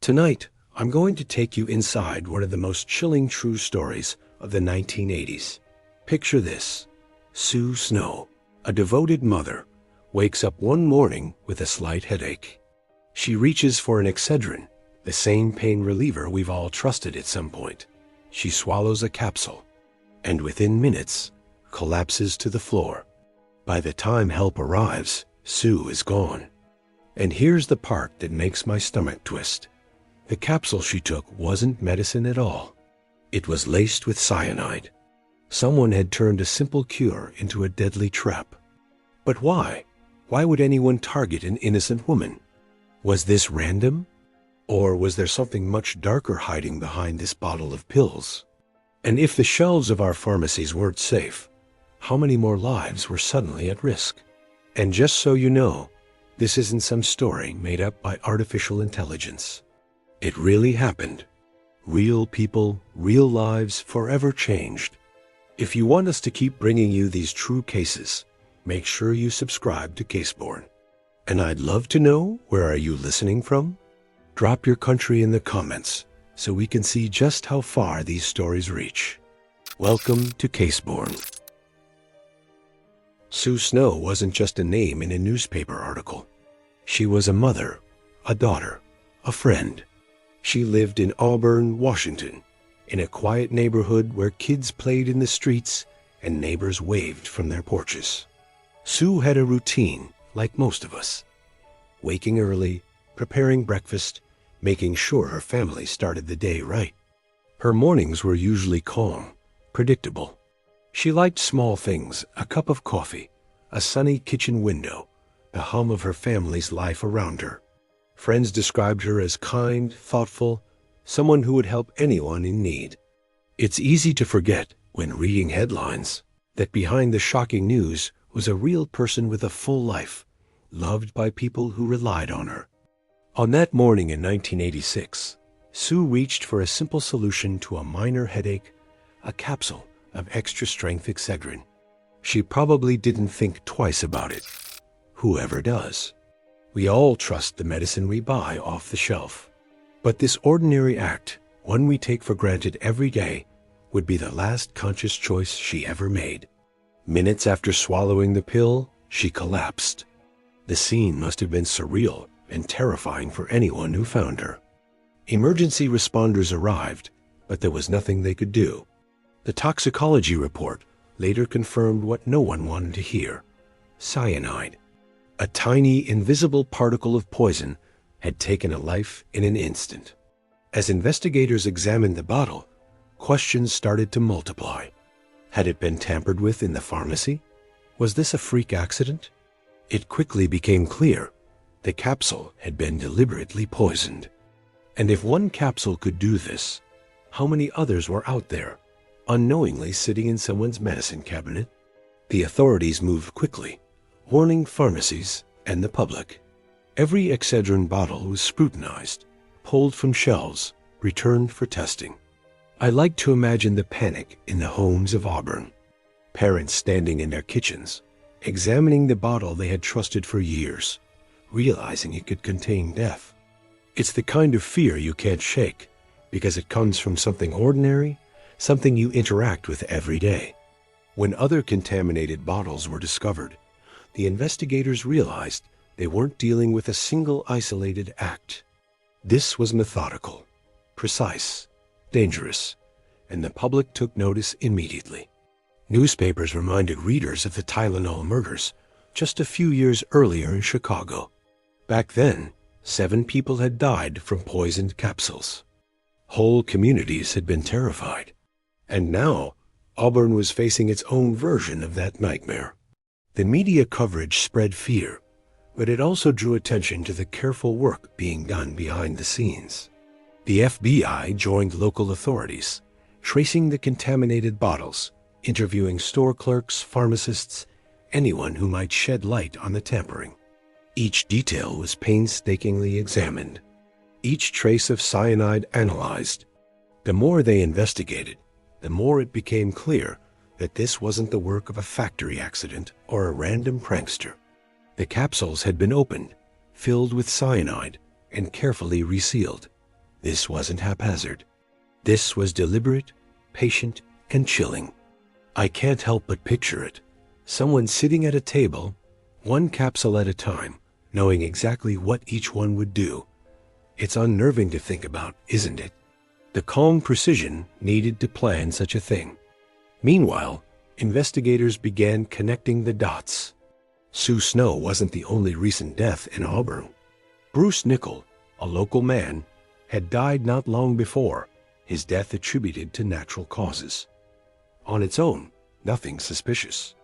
Tonight, I'm going to take you inside one of the most chilling true stories of the 1980s. Picture this. Sue Snow, a devoted mother, wakes up one morning with a slight headache. She reaches for an Excedrin, the same pain reliever we've all trusted at some point. She swallows a capsule, and within minutes, collapses to the floor. By the time help arrives, Sue is gone. And here's the part that makes my stomach twist. The capsule she took wasn't medicine at all. It was laced with cyanide. Someone had turned a simple cure into a deadly trap. But why? Why would anyone target an innocent woman? Was this random? Or was there something much darker hiding behind this bottle of pills? And if the shelves of our pharmacies weren't safe, how many more lives were suddenly at risk? And just so you know, this isn't some story made up by artificial intelligence. It really happened. Real people, real lives, forever changed. If you want us to keep bringing you these true cases, make sure you subscribe to Caseborne. And I'd love to know, where are you listening from? Drop your country in the comments so we can see just how far these stories reach. Welcome to Caseborne. Sue Snow wasn't just a name in a newspaper article. She was a mother, a daughter, a friend. She lived in Auburn, Washington, in a quiet neighborhood where kids played in the streets and neighbors waved from their porches. Sue had a routine, like most of us. Waking early, preparing breakfast, making sure her family started the day right. Her mornings were usually calm, predictable. She liked small things, a cup of coffee, a sunny kitchen window, the hum of her family's life around her. Friends described her as kind, thoughtful, someone who would help anyone in need. It's easy to forget, when reading headlines, that behind the shocking news was a real person with a full life, loved by people who relied on her. On that morning in 1986, Sue reached for a simple solution to a minor headache, a capsule of extra-strength Excedrin. She probably didn't think twice about it. Whoever does. We all trust the medicine we buy off the shelf. But this ordinary act, one we take for granted every day, would be the last conscious choice she ever made. Minutes after swallowing the pill, she collapsed. The scene must have been surreal and terrifying for anyone who found her. Emergency responders arrived, but there was nothing they could do. The toxicology report later confirmed what no one wanted to hear: cyanide. A tiny, invisible particle of poison had taken a life in an instant. As investigators examined the bottle, questions started to multiply. Had it been tampered with in the pharmacy? Was this a freak accident? It quickly became clear the capsule had been deliberately poisoned. And if one capsule could do this, how many others were out there, unknowingly sitting in someone's medicine cabinet? The authorities moved quickly, warning pharmacies and the public. Every Excedrin bottle was scrutinized, pulled from shelves, returned for testing. I like to imagine the panic in the homes of Auburn. Parents standing in their kitchens, examining the bottle they had trusted for years, realizing it could contain death. It's the kind of fear you can't shake, because it comes from something ordinary, something you interact with every day. When other contaminated bottles were discovered, the investigators realized they weren't dealing with a single isolated act. This was methodical, precise, dangerous, and the public took notice immediately. Newspapers reminded readers of the Tylenol murders just a few years earlier in Chicago. Back then, 7 people had died from poisoned capsules. Whole communities had been terrified. And now, Auburn was facing its own version of that nightmare. The media coverage spread fear, but it also drew attention to the careful work being done behind the scenes. The FBI joined local authorities, tracing the contaminated bottles, interviewing store clerks, pharmacists, anyone who might shed light on the tampering. Each detail was painstakingly examined, each trace of cyanide analyzed. The more they investigated, the more it became clear that this wasn't the work of a factory accident or a random prankster. The capsules had been opened, filled with cyanide, and carefully resealed. This wasn't haphazard. This was deliberate, patient, and chilling. I can't help but picture it. Someone sitting at a table, one capsule at a time, knowing exactly what each one would do. It's unnerving to think about, isn't it? The calm precision needed to plan such a thing. Meanwhile, investigators began connecting the dots. Sue Snow wasn't the only recent death in Auburn. Bruce Nickell, a local man, had died not long before, his death attributed to natural causes. On its own, nothing suspicious.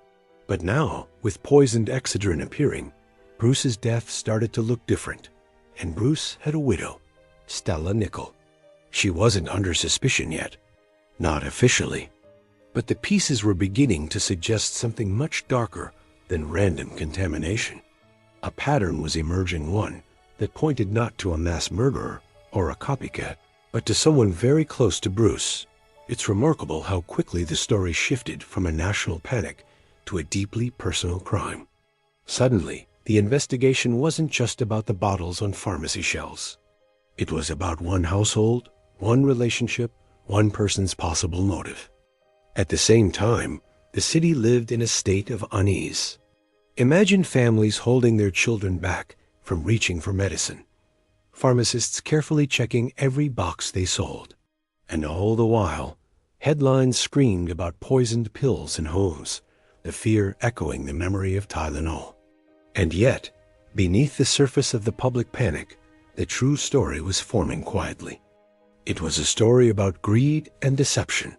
But now, with poisoned Excedrin appearing, Bruce's death started to look different, and Bruce had a widow, Stella Nickell. She wasn't under suspicion yet, not officially, but the pieces were beginning to suggest something much darker than random contamination. A pattern was emerging, one that pointed not to a mass murderer or a copycat, but to someone very close to Bruce. It's remarkable how quickly the story shifted from a national panic to a deeply personal crime. Suddenly, the investigation wasn't just about the bottles on pharmacy shelves. It was about one household, one relationship, one person's possible motive. At the same time, the city lived in a state of unease. Imagine families holding their children back from reaching for medicine, pharmacists carefully checking every box they sold, and all the while, headlines screamed about poisoned pills in homes, the fear echoing the memory of tylenol. And yet, beneath the surface of the public panic, the true story was forming quietly. It was a story about greed and deception,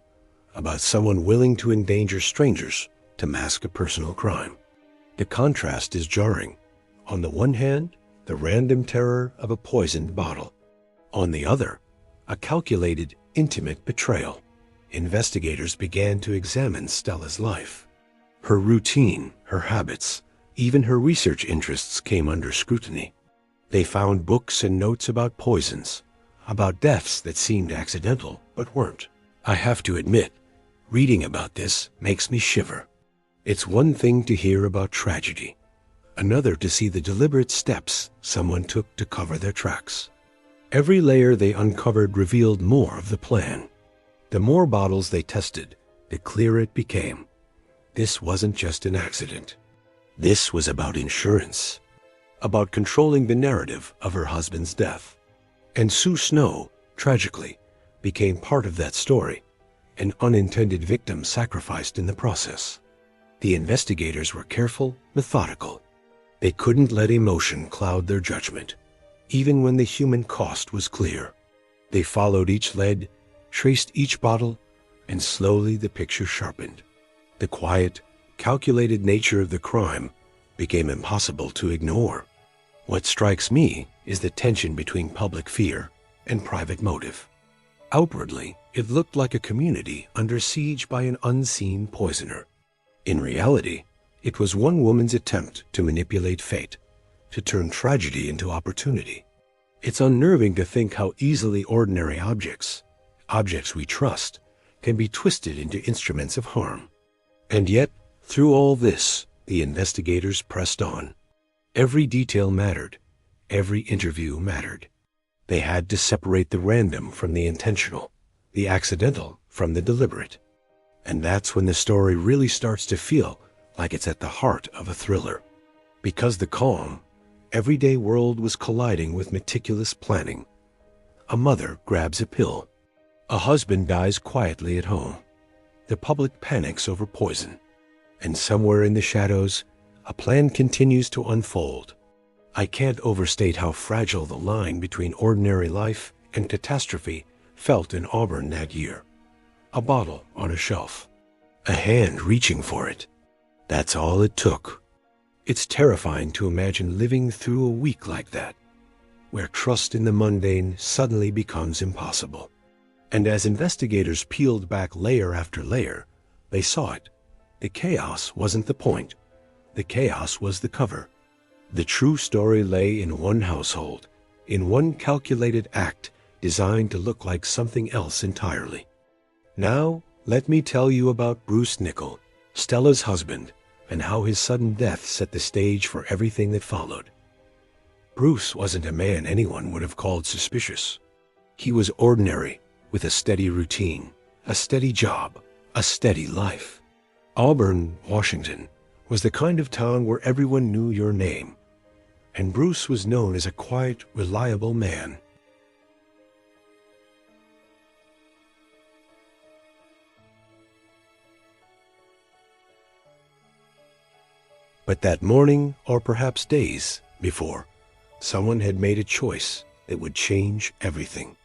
about someone willing to endanger strangers to mask a personal crime. The contrast is jarring. On the one hand, the random terror of a poisoned bottle. On the other, a calculated, intimate betrayal. Investigators began to examine Stella's life. Her routine, her habits, even her research interests came under scrutiny. They found books and notes about poisons, about deaths that seemed accidental but weren't. I have to admit, reading about this makes me shiver. It's one thing to hear about tragedy, another to see the deliberate steps someone took to cover their tracks. Every layer they uncovered revealed more of the plan. The more bottles they tested, the clearer it became. This wasn't just an accident. This was about insurance, about controlling the narrative of her husband's death. And Sue Snow, tragically, became part of that story, an unintended victim sacrificed in the process. The investigators were careful, methodical. They couldn't let emotion cloud their judgment, even when the human cost was clear. They followed each lead, traced each bottle, and slowly the picture sharpened. The quiet, calculated nature of the crime became impossible to ignore. What strikes me is the tension between public fear and private motive. Outwardly, it looked like a community under siege by an unseen poisoner. In reality, it was one woman's attempt to manipulate fate, to turn tragedy into opportunity. It's unnerving to think how easily ordinary objects we trust, can be twisted into instruments of harm. And yet, through all this, the investigators pressed on. Every detail mattered. Every interview mattered. They had to separate the random from the intentional, the accidental from the deliberate. And that's when the story really starts to feel like it's at the heart of a thriller. Because the calm, everyday world was colliding with meticulous planning. A mother grabs a pill. A husband dies quietly at home. The public panics over poison. And somewhere in the shadows, a plan continues to unfold. I can't overstate how fragile the line between ordinary life and catastrophe felt in Auburn that year. A bottle on a shelf. A hand reaching for it. That's all it took. It's terrifying to imagine living through a week like that, where trust in the mundane suddenly becomes impossible. And as investigators peeled back layer after layer, they saw it. The chaos wasn't the point. The chaos was the cover. The true story lay in one household, in one calculated act designed to look like something else entirely. Now, let me tell you about Bruce Nickell, Stella's husband, and how his sudden death set the stage for everything that followed. Bruce wasn't a man anyone would have called suspicious. He was ordinary, with a steady routine, a steady job, a steady life. Auburn, Washington, was the kind of town where everyone knew your name, and Bruce was known as a quiet, reliable man. But that morning, or perhaps days before, someone had made a choice that would change everything.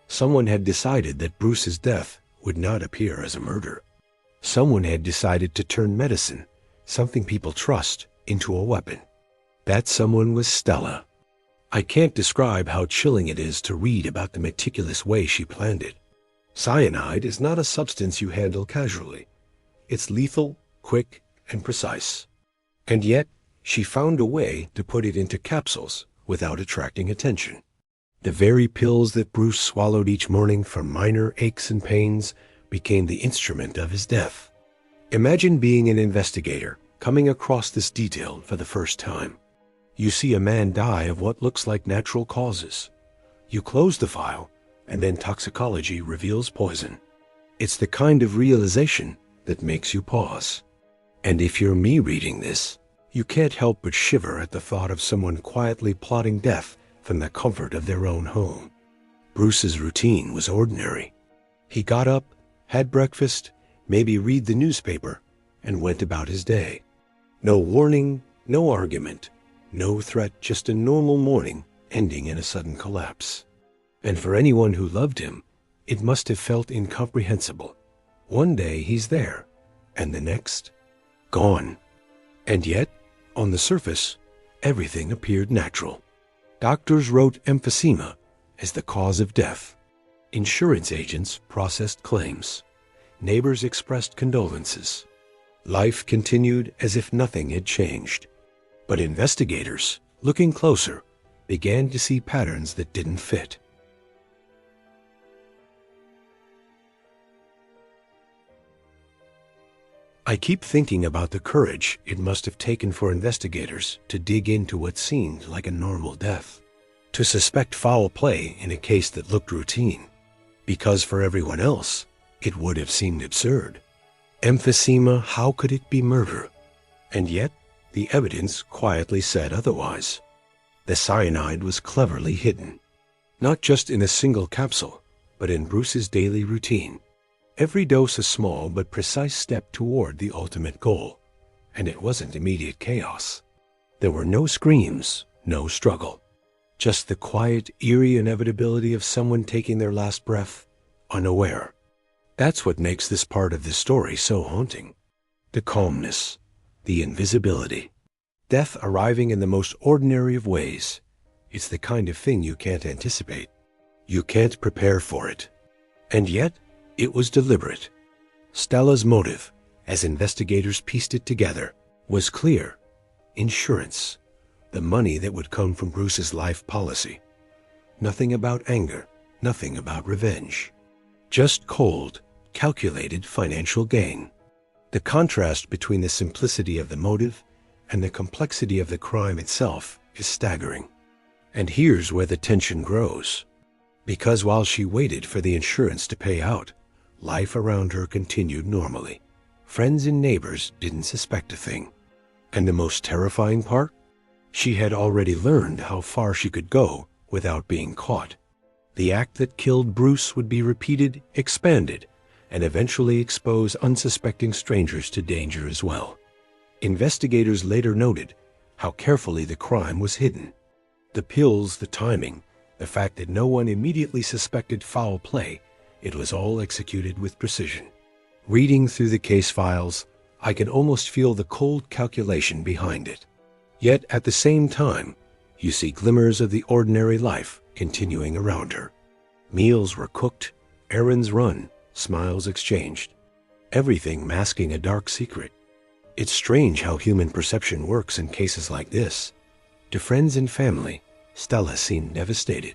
Someone had decided that Bruce's death would not appear as a murder. Someone had decided to turn medicine, something people trust, into a weapon. That someone was Stella. I can't describe how chilling it is to read about the meticulous way she planned it. Cyanide is not a substance you handle casually. It's lethal, quick, and precise. And yet, she found a way to put it into capsules without attracting attention. The very pills that Bruce swallowed each morning for minor aches and pains became the instrument of his death. Imagine being an investigator, coming across this detail for the first time. You see a man die of what looks like natural causes. You close the file, and then toxicology reveals poison. It's the kind of realization that makes you pause. And if you're me reading this, you can't help but shiver at the thought of someone quietly plotting death from the comfort of their own home. Bruce's routine was ordinary. He got up, had breakfast, maybe read the newspaper, and went about his day. No warning, no argument, no threat, just a normal morning ending in a sudden collapse. And for anyone who loved him, it must have felt incomprehensible. One day he's there, and the next, gone. And yet, on the surface, everything appeared natural. Doctors wrote emphysema as the cause of death. Insurance agents processed claims. Neighbors expressed condolences. Life continued as if nothing had changed. But investigators, looking closer, began to see patterns that didn't fit. I keep thinking about the courage it must have taken for investigators to dig into what seemed like a normal death, to suspect foul play in a case that looked routine, because for everyone else, it would have seemed absurd. Emphysema, how could it be murder? And yet, the evidence quietly said otherwise. The cyanide was cleverly hidden, not just in a single capsule, but in Bruce's daily routine. Every dose a small but precise step toward the ultimate goal, and it wasn't immediate chaos. There were no screams, no struggle, just the quiet, eerie inevitability of someone taking their last breath, unaware. That's what makes this part of the story so haunting. The calmness, the invisibility, death arriving in the most ordinary of ways. It's the kind of thing you can't anticipate. You can't prepare for it. And yet, it was deliberate. Stella's motive, as investigators pieced it together, was clear. Insurance, the money that would come from Bruce's life policy. Nothing about anger, nothing about revenge. Just cold, calculated financial gain. The contrast between the simplicity of the motive and the complexity of the crime itself is staggering. And here's where the tension grows. Because while she waited for the insurance to pay out, life around her continued normally. Friends and neighbors didn't suspect a thing. And the most terrifying part? She had already learned how far she could go without being caught. The act that killed Bruce would be repeated, expanded, and eventually expose unsuspecting strangers to danger as well. Investigators later noted how carefully the crime was hidden. The pills, the timing, the fact that no one immediately suspected foul play, it was all executed with precision. Reading through the case files, I can almost feel the cold calculation behind it. Yet at the same time, you see glimmers of the ordinary life continuing around her. Meals were cooked, errands run, smiles exchanged, everything masking a dark secret. It's strange how human perception works in cases like this. To friends and family, Stella seemed devastated.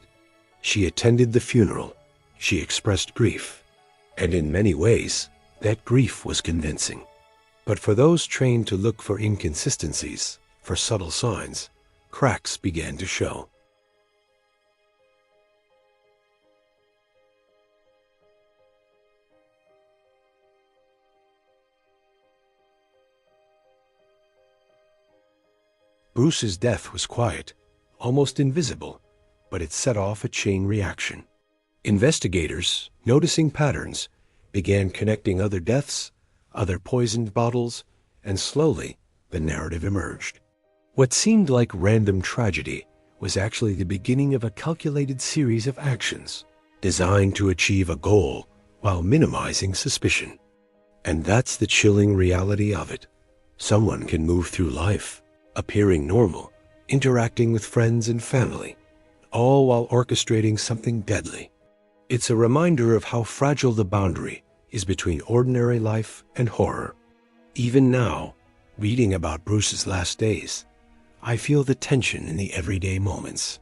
She attended the funeral. She expressed grief. And in many ways, that grief was convincing. But for those trained to look for inconsistencies, for subtle signs, cracks began to show. Bruce's death was quiet, almost invisible, but it set off a chain reaction. Investigators, noticing patterns, began connecting other deaths, other poisoned bottles, and slowly the narrative emerged. What seemed like random tragedy was actually the beginning of a calculated series of actions designed to achieve a goal while minimizing suspicion. And that's the chilling reality of it. Someone can move through life, appearing normal, interacting with friends and family, all while orchestrating something deadly. It's a reminder of how fragile the boundary is between ordinary life and horror. Even now, reading about Bruce's last days, I feel the tension in the everyday moments.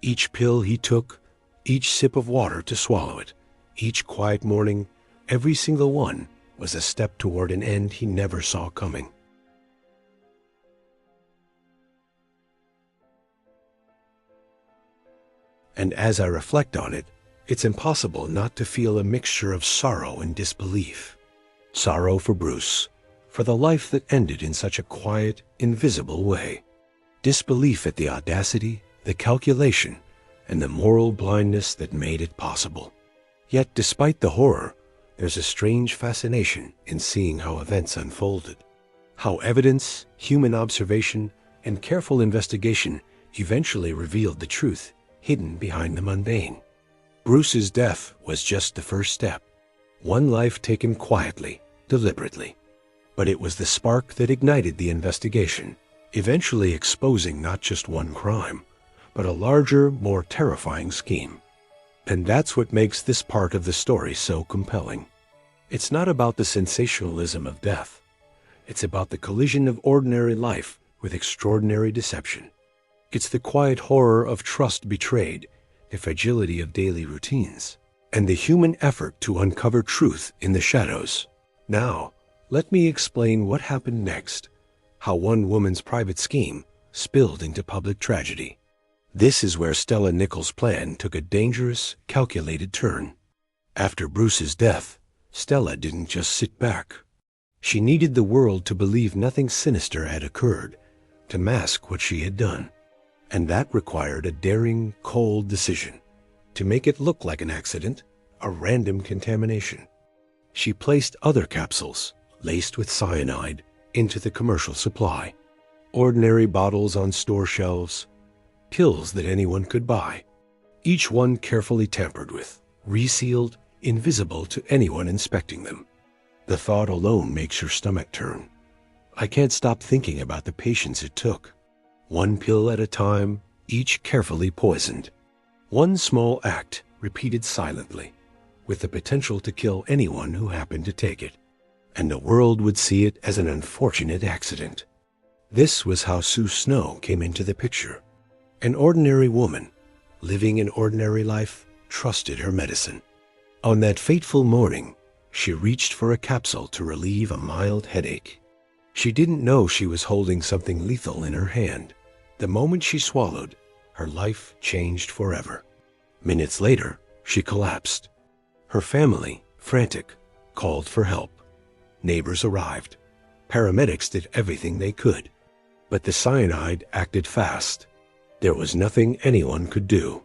Each pill he took, each sip of water to swallow it, each quiet morning, every single one was a step toward an end he never saw coming. And as I reflect on it, it's impossible not to feel a mixture of sorrow and disbelief. Sorrow for Bruce, for the life that ended in such a quiet, invisible way. Disbelief at the audacity, the calculation, and the moral blindness that made it possible. Yet despite the horror, there's a strange fascination in seeing how events unfolded. How evidence, human observation, and careful investigation eventually revealed the truth hidden behind the mundane. Bruce's death was just the first step. One life taken quietly, deliberately. But it was the spark that ignited the investigation, eventually exposing not just one crime, but a larger, more terrifying scheme. And that's what makes this part of the story so compelling. It's not about the sensationalism of death. It's about the collision of ordinary life with extraordinary deception. It's the quiet horror of trust betrayed, the fragility of daily routines, and the human effort to uncover truth in the shadows. Now, let me explain what happened next, how one woman's private scheme spilled into public tragedy. This is where Stella Nickell's plan took a dangerous, calculated turn. After Bruce's death, Stella didn't just sit back. She needed the world to believe nothing sinister had occurred, to mask what she had done. And that required a daring, cold decision, to make it look like an accident, a random contamination. She placed other capsules, laced with cyanide, into the commercial supply. Ordinary bottles on store shelves, pills that anyone could buy. Each one carefully tampered with, resealed, invisible to anyone inspecting them. The thought alone makes your stomach turn. I can't stop thinking about the patience it took. One pill at a time, each carefully poisoned. One small act repeated silently, with the potential to kill anyone who happened to take it. And the world would see it as an unfortunate accident. This was how Sue Snow came into the picture. An ordinary woman, living an ordinary life, trusted her medicine. On that fateful morning, she reached for a capsule to relieve a mild headache. She didn't know she was holding something lethal in her hand. The moment she swallowed, her life changed forever. Minutes later, she collapsed. Her family, frantic, called for help. Neighbors arrived. Paramedics did everything they could. But the cyanide acted fast. There was nothing anyone could do.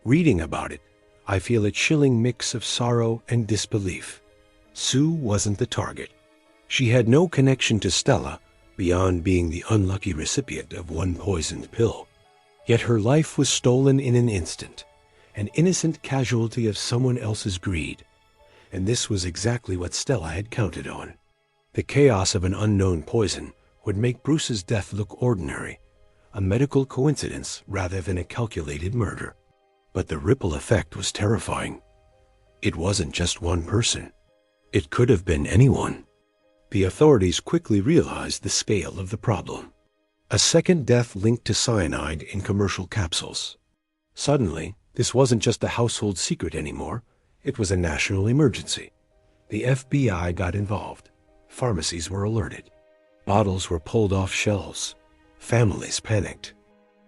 Reading about it, I feel a chilling mix of sorrow and disbelief. Sue wasn't the target. She had no connection to Stella beyond being the unlucky recipient of one poisoned pill. Yet her life was stolen in an instant, an innocent casualty of someone else's greed. And this was exactly what Stella had counted on. The chaos of an unknown poison would make Bruce's death look ordinary, a medical coincidence rather than a calculated murder. But the ripple effect was terrifying. It wasn't just one person. It could have been anyone. The authorities quickly realized the scale of the problem. A second death linked to cyanide in commercial capsules. Suddenly, this wasn't just a household secret anymore. It was a national emergency. The FBI got involved. Pharmacies were alerted. Bottles were pulled off shelves. Families panicked.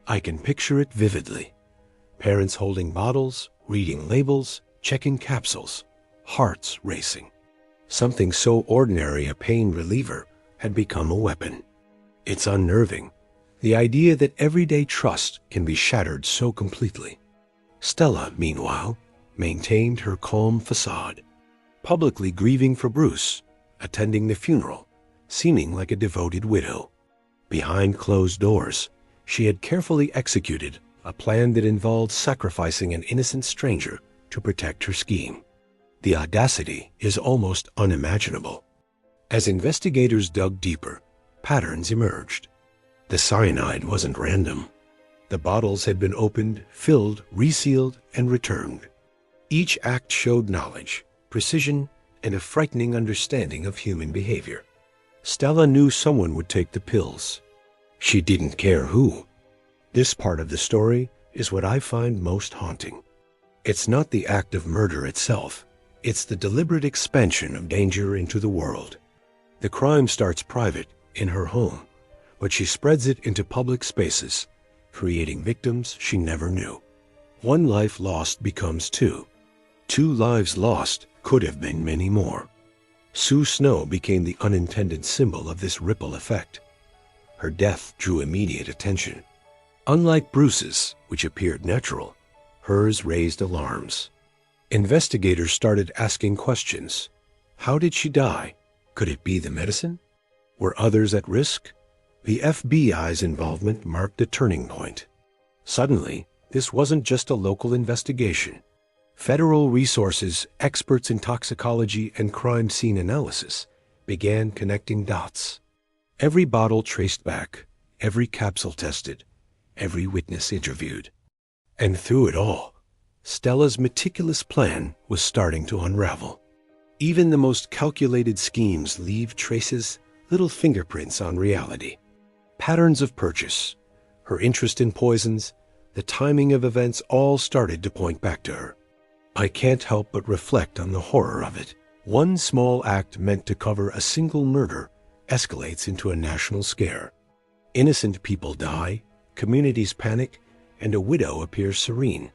I can picture it vividly. Parents holding bottles, reading labels, checking capsules, hearts racing. Something so ordinary a pain reliever had become a weapon. It's unnerving, The idea that everyday trust can be shattered so completely. Stella, meanwhile, maintained her calm facade, publicly grieving for Bruce, attending the funeral, seeming like a devoted widow. Behind closed doors, she had carefully executed a plan that involved sacrificing an innocent stranger to protect her scheme. The audacity is almost unimaginable. As investigators dug deeper, patterns emerged. The cyanide wasn't random. The bottles had been opened, filled, resealed, and returned. Each act showed knowledge, precision, and a frightening understanding of human behavior. Stella knew someone would take the pills. She didn't care who. This part of the story is what I find most haunting. It's not the act of murder itself. It's the deliberate expansion of danger into the world. The crime starts private, in her home, but she spreads it into public spaces, creating victims she never knew. One life lost becomes two. Two lives lost could have been many more. Sue Snow became the unintended symbol of this ripple effect. Her death drew immediate attention. Unlike Bruce's, which appeared natural, hers raised alarms. Investigators started asking questions. How did she die? Could it be the medicine? Were others at risk? The FBI's involvement marked a turning point. Suddenly, this wasn't just a local investigation. Federal resources, experts in toxicology and crime scene analysis began connecting dots. Every bottle traced back, every capsule tested, every witness interviewed. And through it all, Stella's meticulous plan was starting to unravel. Even the most calculated schemes leave traces, little fingerprints on reality. Patterns of purchase, her interest in poisons, the timing of events all started to point back to her. I can't help but reflect on the horror of it. One small act meant to cover a single murder escalates into a national scare. Innocent people die, communities panic, and a widow appears serene,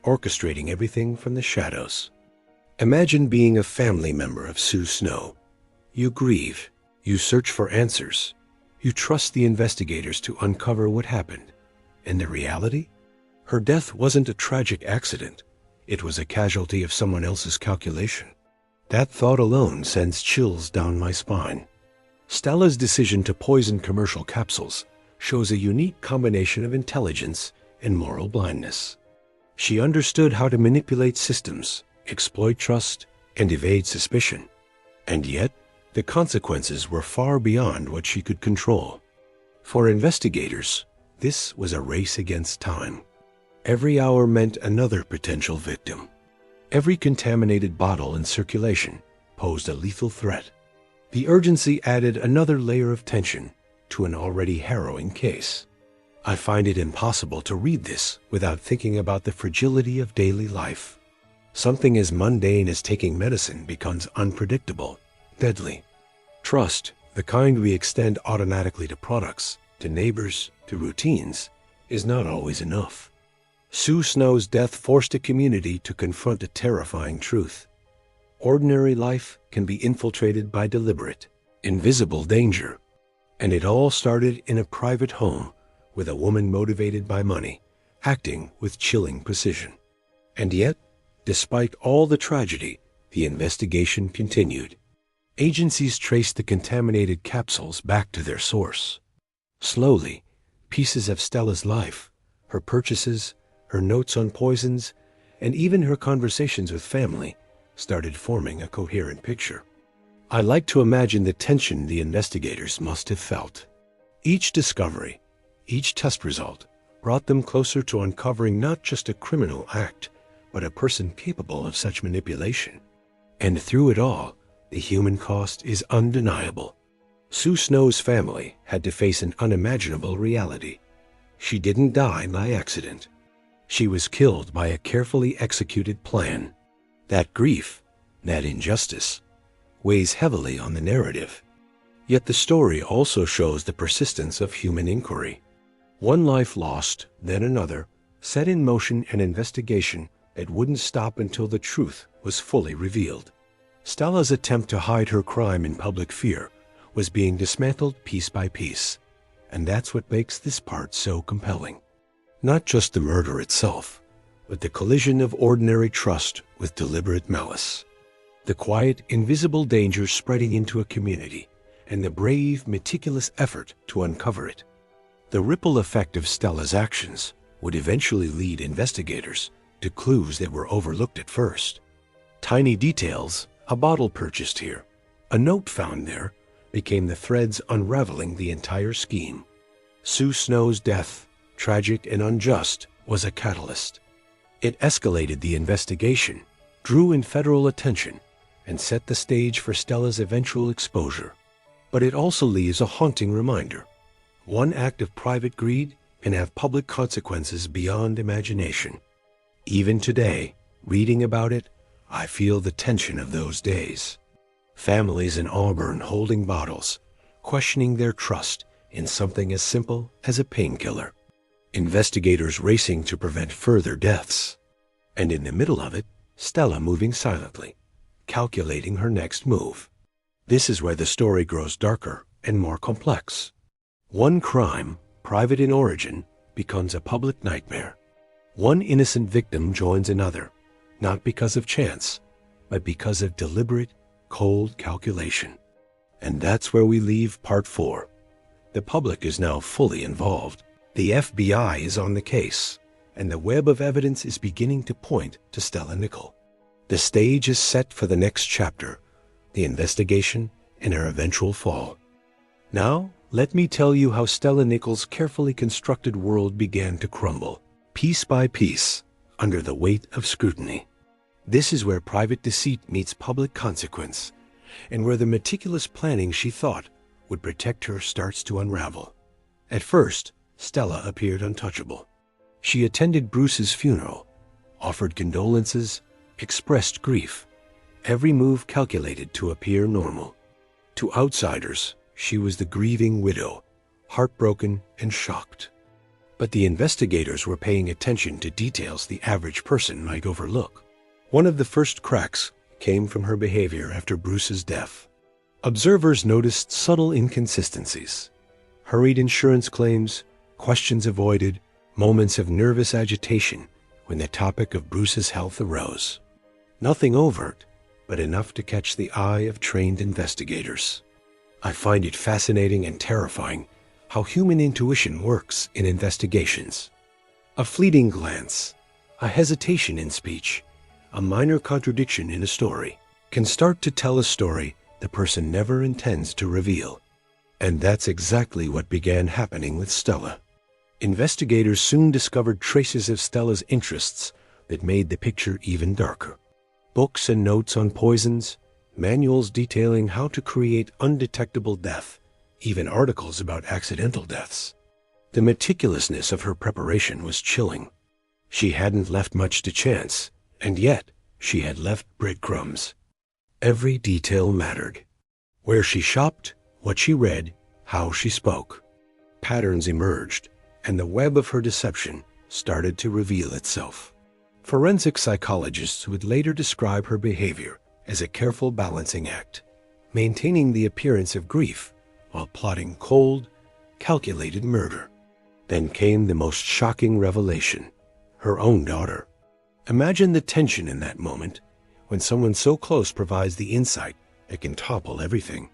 orchestrating everything from the shadows. Imagine being a family member of Sue Snow. You grieve, you search for answers, you trust the investigators to uncover what happened. And the reality? Her death wasn't a tragic accident. It was a casualty of someone else's calculation. That thought alone sends chills down my spine. Stella's decision to poison commercial capsules shows a unique combination of intelligence and moral blindness. She understood how to manipulate systems, exploit trust, and evade suspicion. And yet, the consequences were far beyond what she could control. For investigators, this was a race against time. Every hour meant another potential victim. Every contaminated bottle in circulation posed a lethal threat. The urgency added another layer of tension to an already harrowing case. I find it impossible to read this without thinking about the fragility of daily life. Something as mundane as taking medicine becomes unpredictable, deadly. Trust, the kind we extend automatically to products, to neighbors, to routines, is not always enough. Sue Snow's death forced a community to confront a terrifying truth. Ordinary life can be infiltrated by deliberate, invisible danger. And it all started in a private home with a woman motivated by money, acting with chilling precision. And yet, despite all the tragedy, the investigation continued. Agencies traced the contaminated capsules back to their source. Slowly, pieces of Stella's life, her purchases, her notes on poisons, and even her conversations with family started forming a coherent picture. I like to imagine the tension the investigators must have felt. Each discovery, each test result, brought them closer to uncovering not just a criminal act, but a person capable of such manipulation. And through it all, the human cost is undeniable. Sue Snow's family had to face an unimaginable reality. She didn't die by accident. She was killed by a carefully executed plan. That grief, that injustice, weighs heavily on the narrative. Yet the story also shows the persistence of human inquiry. One life lost, then another, set in motion an investigation that wouldn't stop until the truth was fully revealed. Stella's attempt to hide her crime in public fear was being dismantled piece by piece. And that's what makes this part so compelling. Not just the murder itself, but the collision of ordinary trust with deliberate malice. The quiet, invisible danger spreading into a community, and the brave, meticulous effort to uncover it. The ripple effect of Stella's actions would eventually lead investigators to clues that were overlooked at first. Tiny details, a bottle purchased here, a note found there, became the threads unraveling the entire scheme. Sue Snow's death, tragic and unjust, was a catalyst. It escalated the investigation, drew in federal attention, and set the stage for Stella's eventual exposure. But it also leaves a haunting reminder. One act of private greed can have public consequences beyond imagination. Even today, reading about it, I feel the tension of those days. Families in Auburn holding bottles, questioning their trust in something as simple as a painkiller. Investigators racing to prevent further deaths. And in the middle of it, Stella moving silently, calculating her next move. This is where the story grows darker and more complex. One crime, private in origin, becomes a public nightmare. One innocent victim joins another, not because of chance, but because of deliberate, cold calculation. And that's where we leave part 4. The public is now fully involved. The FBI is on the case, and the web of evidence is beginning to point to Stella Nickell. The stage is set for the next chapter, the investigation and her eventual fall. Now, let me tell you how Stella Nickell's carefully constructed world began to crumble, piece by piece, under the weight of scrutiny. This is where private deceit meets public consequence, and where the meticulous planning she thought would protect her starts to unravel. At first, Stella appeared untouchable. She attended Bruce's funeral, offered condolences, expressed grief, every move calculated to appear normal. To outsiders, she was the grieving widow, heartbroken and shocked. But the investigators were paying attention to details the average person might overlook. One of the first cracks came from her behavior after Bruce's death. Observers noticed subtle inconsistencies. Hurried insurance claims, questions avoided, moments of nervous agitation when the topic of Bruce's health arose. Nothing overt, but enough to catch the eye of trained investigators. I find it fascinating and terrifying how human intuition works in investigations. A fleeting glance, a hesitation in speech, a minor contradiction in a story can start to tell a story the person never intends to reveal. And that's exactly what began happening with Stella. Investigators soon discovered traces of Stella's interests that made the picture even darker. Books and notes on poisons, manuals detailing how to create undetectable death, even articles about accidental deaths. The meticulousness of her preparation was chilling. She hadn't left much to chance, and yet she had left breadcrumbs. Every detail mattered. Where she shopped, what she read, how she spoke. Patterns emerged, and the web of her deception started to reveal itself. Forensic psychologists would later describe her behavior as a careful balancing act, maintaining the appearance of grief while plotting cold, calculated murder. Then came the most shocking revelation: her own daughter. Imagine the tension in that moment when someone so close provides the insight that can topple everything.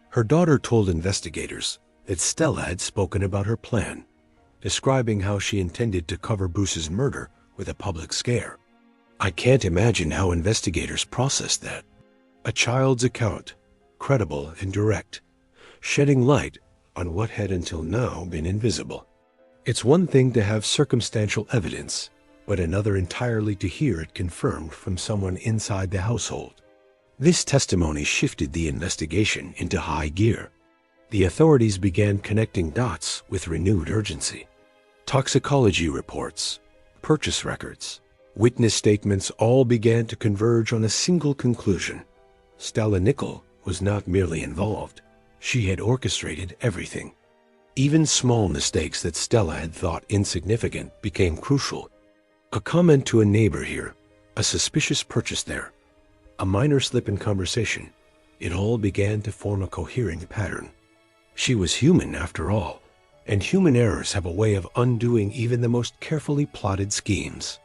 Her daughter told investigators that Stella had spoken about her plan, describing how she intended to cover Bruce's murder with a public scare. I can't imagine how investigators processed that. A child's account, credible and direct, shedding light on what had until now been invisible. It's one thing to have circumstantial evidence, but another entirely to hear it confirmed from someone inside the household. This testimony shifted the investigation into high gear. The authorities began connecting dots with renewed urgency. Toxicology reports, purchase records, witness statements all began to converge on a single conclusion. Stella Nickell was not merely involved. She had orchestrated everything. Even small mistakes that Stella had thought insignificant became crucial. A comment to a neighbor here, a suspicious purchase there, a minor slip in conversation, it all began to form a coherent pattern. She was human after all, And human errors have a way of undoing even the most carefully plotted schemes.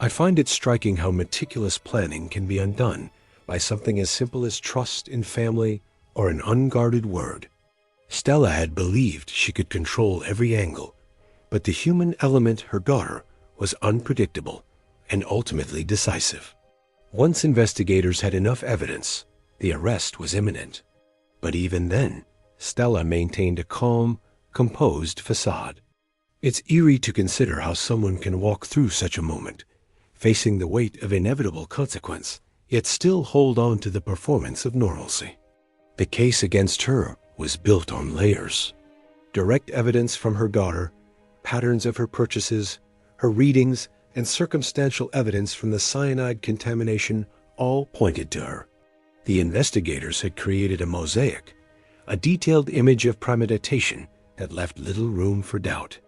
I find it striking how meticulous planning can be undone by something as simple as trust in family or an unguarded word. Stella had believed she could control every angle, but the human element, her daughter, was unpredictable and ultimately decisive. Once investigators had enough evidence, the arrest was imminent. But even then, Stella maintained a calm, composed facade. It's eerie to consider how someone can walk through such a moment, facing the weight of inevitable consequence, yet still hold on to the performance of normalcy. The case against her was built on layers. Direct evidence from her daughter, patterns of her purchases, her readings, and circumstantial evidence from the cyanide contamination all pointed to her. The investigators had created a mosaic, a detailed image of premeditation that left little room for doubt.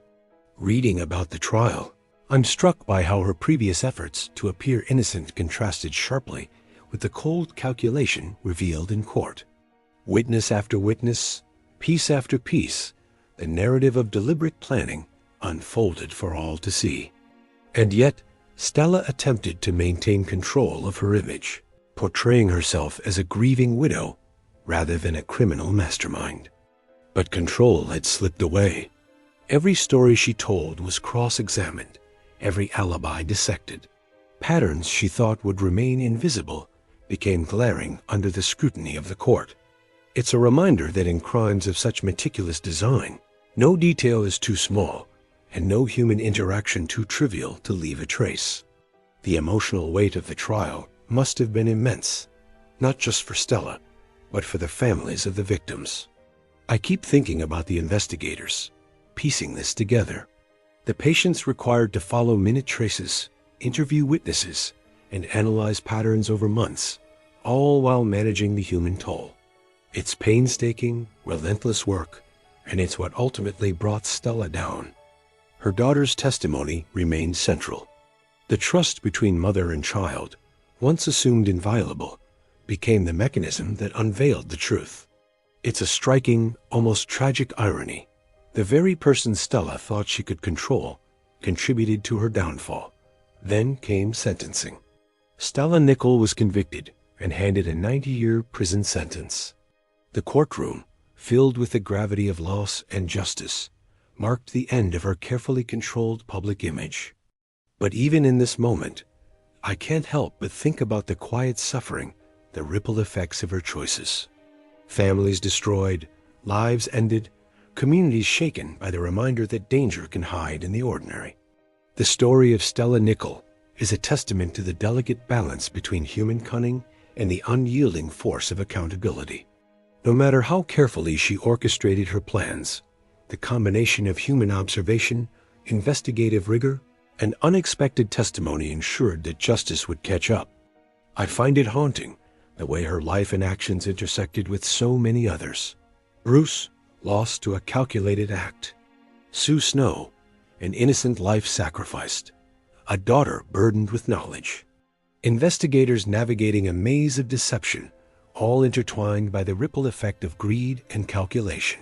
Reading about the trial, I'm struck by how her previous efforts to appear innocent contrasted sharply with the cold calculation revealed in court. Witness after witness, piece after piece, the narrative of deliberate planning unfolded for all to see. And yet, Stella attempted to maintain control of her image, portraying herself as a grieving widow rather than a criminal mastermind. But control had slipped away. Every story she told was cross-examined, every alibi dissected. Patterns she thought would remain invisible became glaring under the scrutiny of the court. It's a reminder that in crimes of such meticulous design, no detail is too small and no human interaction too trivial to leave a trace. The emotional weight of the trial must have been immense, not just for Stella, but for the families of the victims. I keep thinking about the investigators, piecing this together. The patients required to follow minute traces, interview witnesses, and analyze patterns over months, all while managing the human toll. It's painstaking, relentless work, and it's what ultimately brought Stella down. Her daughter's testimony remained central. The trust between mother and child, once assumed inviolable, became the mechanism that unveiled the truth. It's a striking, almost tragic irony. The very person Stella thought she could control contributed to her downfall. Then came sentencing. Stella Nickell was convicted and handed a 90-year prison sentence. The courtroom, filled with the gravity of loss and justice, marked the end of her carefully controlled public image. But even in this moment, I can't help but think about the quiet suffering, the ripple effects of her choices. Families destroyed, lives ended, communities shaken by the reminder that danger can hide in the ordinary. The story of Stella Nickell is a testament to the delicate balance between human cunning and the unyielding force of accountability. No matter how carefully she orchestrated her plans, the combination of human observation, investigative rigor, and unexpected testimony ensured that justice would catch up. I find it haunting the way her life and actions intersected with so many others. Bruce, lost to a calculated act. Sue Snow, an innocent life sacrificed. A daughter burdened with knowledge. Investigators navigating a maze of deception, all intertwined by the ripple effect of greed and calculation.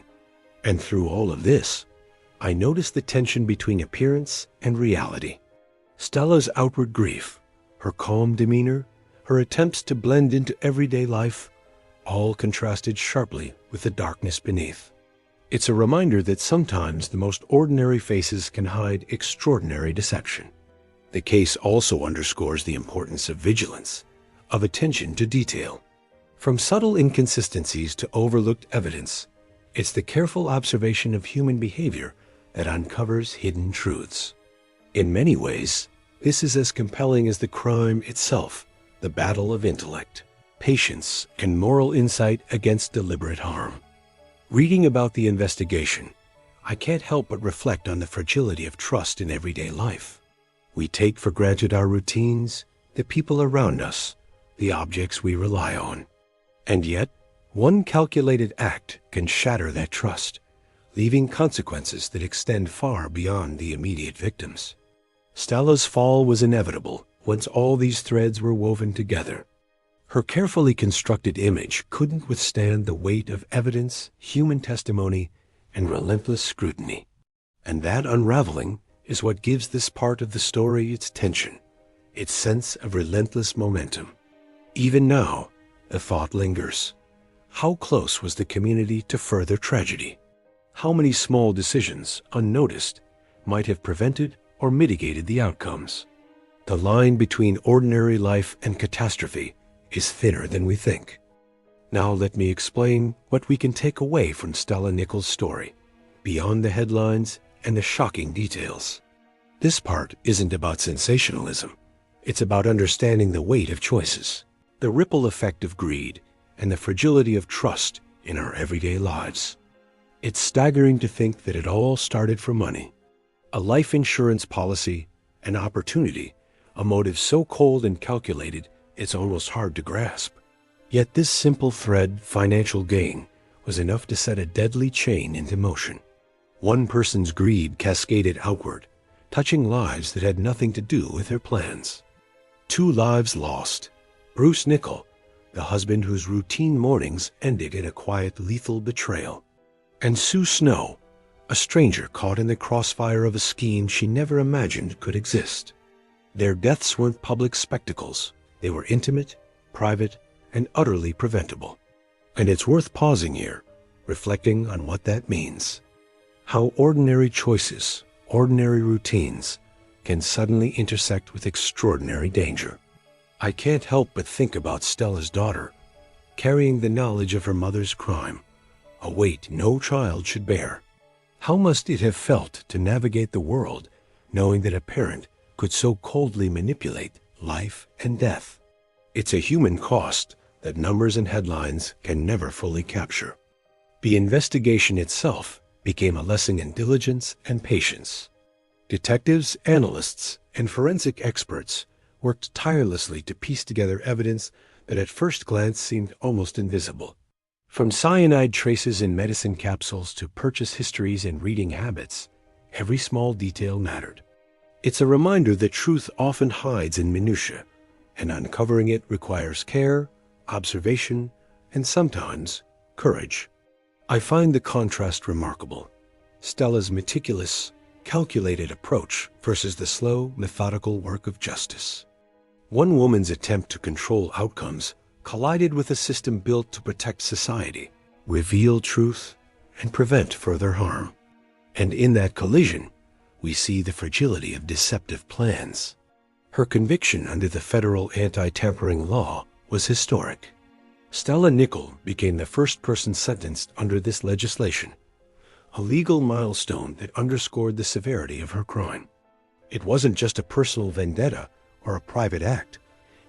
And through all of this, I noticed the tension between appearance and reality. Stella's outward grief, her calm demeanor, her attempts to blend into everyday life, all contrasted sharply with the darkness beneath. It's a reminder that sometimes the most ordinary faces can hide extraordinary deception. The case also underscores the importance of vigilance, of attention to detail. From subtle inconsistencies to overlooked evidence, it's the careful observation of human behavior that uncovers hidden truths. In many ways, this is as compelling as the crime itself, the battle of intellect, patience, and moral insight against deliberate harm. Reading about the investigation, I can't help but reflect on the fragility of trust in everyday life. We take for granted our routines, the people around us, the objects we rely on. And yet, one calculated act can shatter that trust, leaving consequences that extend far beyond the immediate victims. Stella's fall was inevitable once all these threads were woven together. Her carefully constructed image couldn't withstand the weight of evidence, human testimony, and relentless scrutiny. And that unraveling is what gives this part of the story its tension, its sense of relentless momentum. Even now, a thought lingers. How close was the community to further tragedy? How many small decisions, unnoticed, might have prevented or mitigated the outcomes? The line between ordinary life and catastrophe is thinner than we think. Now let me explain what we can take away from Stella Nickell's story, beyond the headlines and the shocking details. This part isn't about sensationalism. It's about understanding the weight of choices, the ripple effect of greed, and the fragility of trust in our everyday lives. It's staggering to think that it all started for money. A life insurance policy, an opportunity, a motive so cold and calculated it's almost hard to grasp. Yet this simple thread, financial gain, was enough to set a deadly chain into motion. One person's greed cascaded outward, touching lives that had nothing to do with their plans. 2 lives lost. Bruce Nickell, the husband whose routine mornings ended in a quiet, lethal betrayal. And Sue Snow, a stranger caught in the crossfire of a scheme she never imagined could exist. Their deaths weren't public spectacles. They were intimate, private, and utterly preventable. And it's worth pausing here, reflecting on what that means. How ordinary choices, ordinary routines, can suddenly intersect with extraordinary danger. I can't help but think about Stella's daughter, carrying the knowledge of her mother's crime, a weight no child should bear. How must it have felt to navigate the world knowing that a parent could so coldly manipulate life and death? It's a human cost that numbers and headlines can never fully capture. The investigation itself became a lesson in diligence and patience. Detectives, analysts, and forensic experts worked tirelessly to piece together evidence that at first glance seemed almost invisible. From cyanide traces in medicine capsules to purchase histories and reading habits, every small detail mattered. It's a reminder that truth often hides in minutiae, and uncovering it requires care, observation, and sometimes courage. I find the contrast remarkable. Stella's meticulous, calculated approach versus the slow, methodical work of justice. One woman's attempt to control outcomes collided with a system built to protect society, reveal truth, and prevent further harm. And in that collision, we see the fragility of deceptive plans. Her conviction under the federal anti-tampering law was historic. Stella Nickell became the first person sentenced under this legislation, a legal milestone that underscored the severity of her crime. It wasn't just a personal vendetta or a private act.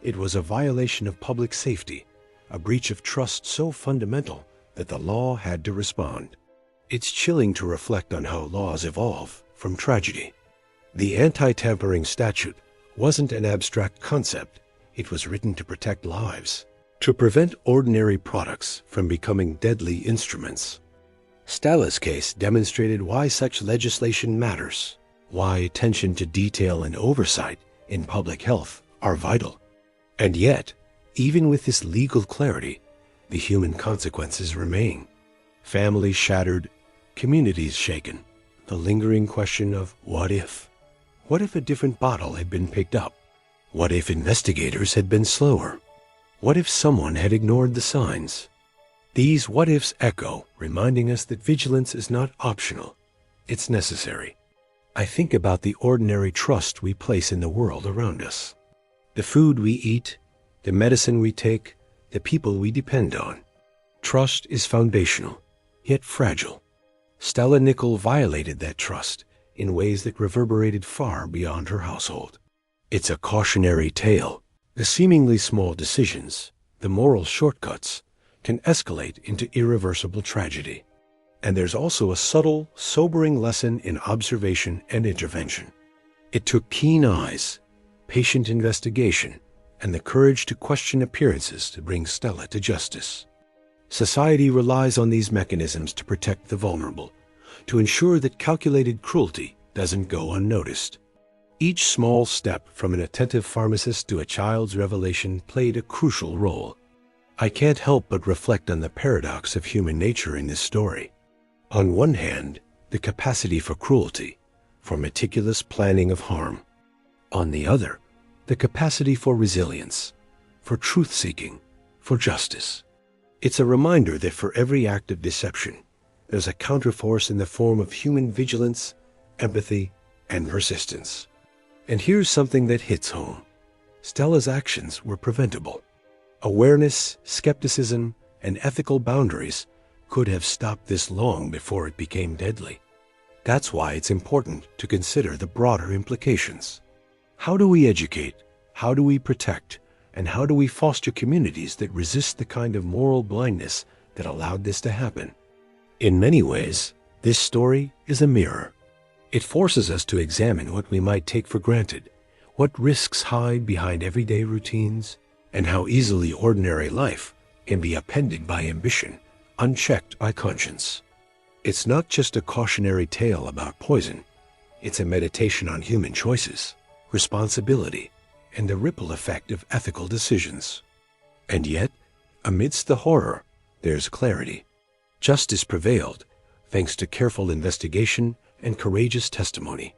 It was a violation of public safety, a breach of trust so fundamental that the law had to respond. It's chilling to reflect on how laws evolve from tragedy. The anti-tampering statute wasn't an abstract concept. It was written to protect lives, to prevent ordinary products from becoming deadly instruments. Stella's case demonstrated why such legislation matters, why attention to detail and oversight in public health are vital. And yet, even with this legal clarity, the human consequences remain. Families shattered, communities shaken, the lingering question of what if? What if a different bottle had been picked up? What if investigators had been slower? What if someone had ignored the signs? These what-ifs echo, reminding us that vigilance is not optional, it's necessary. I think about the ordinary trust we place in the world around us. The food we eat, the medicine we take, the people we depend on. Trust is foundational, yet fragile. Stella Nickell violated that trust in ways that reverberated far beyond her household. It's a cautionary tale. The seemingly small decisions, the moral shortcuts, can escalate into irreversible tragedy. And there's also a subtle, sobering lesson in observation and intervention. It took keen eyes, patient investigation, and the courage to question appearances to bring Stella to justice. Society relies on these mechanisms to protect the vulnerable, to ensure that calculated cruelty doesn't go unnoticed. Each small step, from an attentive pharmacist to a child's revelation, played a crucial role. I can't help but reflect on the paradox of human nature in this story. On one hand, the capacity for cruelty, for meticulous planning of harm. On the other, the capacity for resilience, for truth-seeking, for justice. It's a reminder that for every act of deception, there's a counterforce in the form of human vigilance, empathy, and persistence. And here's something that hits home. Stella's actions were preventable. Awareness, skepticism, and ethical boundaries could have stopped this long before it became deadly. That's why it's important to consider the broader implications. How do we educate? How do we protect? And how do we foster communities that resist the kind of moral blindness that allowed this to happen? In many ways, this story is a mirror. It forces us to examine what we might take for granted, what risks hide behind everyday routines, and how easily ordinary life can be upended by ambition, unchecked by conscience. It's not just a cautionary tale about poison. It's a meditation on human choices, responsibility, and the ripple effect of ethical decisions. And yet, amidst the horror, there's clarity. Justice prevailed, thanks to careful investigation and courageous testimony.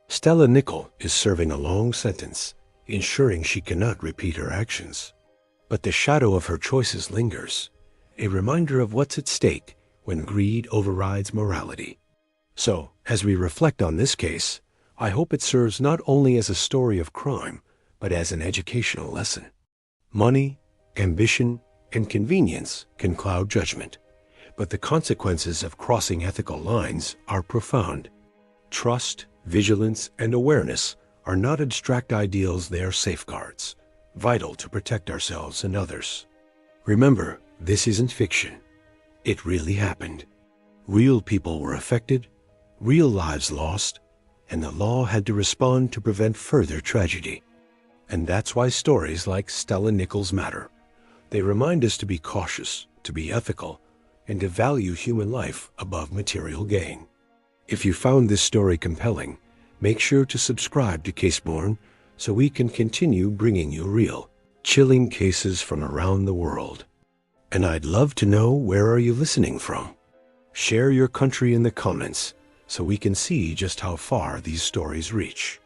Stella Nickell is serving a long sentence, ensuring she cannot repeat her actions. But the shadow of her choices lingers, a reminder of what's at stake when greed overrides morality. So, as we reflect on this case, I hope it serves not only as a story of crime, but as an educational lesson. Money, ambition, and convenience can cloud judgment, but the consequences of crossing ethical lines are profound. Trust, vigilance, and awareness are not abstract ideals, they are safeguards, vital to protect ourselves and others. Remember, this isn't fiction. It really happened. Real people were affected, real lives lost, and the law had to respond to prevent further tragedy. And that's why stories like Stella Nickell's matter. They remind us to be cautious, to be ethical, and to value human life above material gain. If you found this story compelling, make sure to subscribe to Caseborne so we can continue bringing you real, chilling cases from around the world. And I'd love to know, where are you listening from? Share your country in the comments so we can see just how far these stories reach.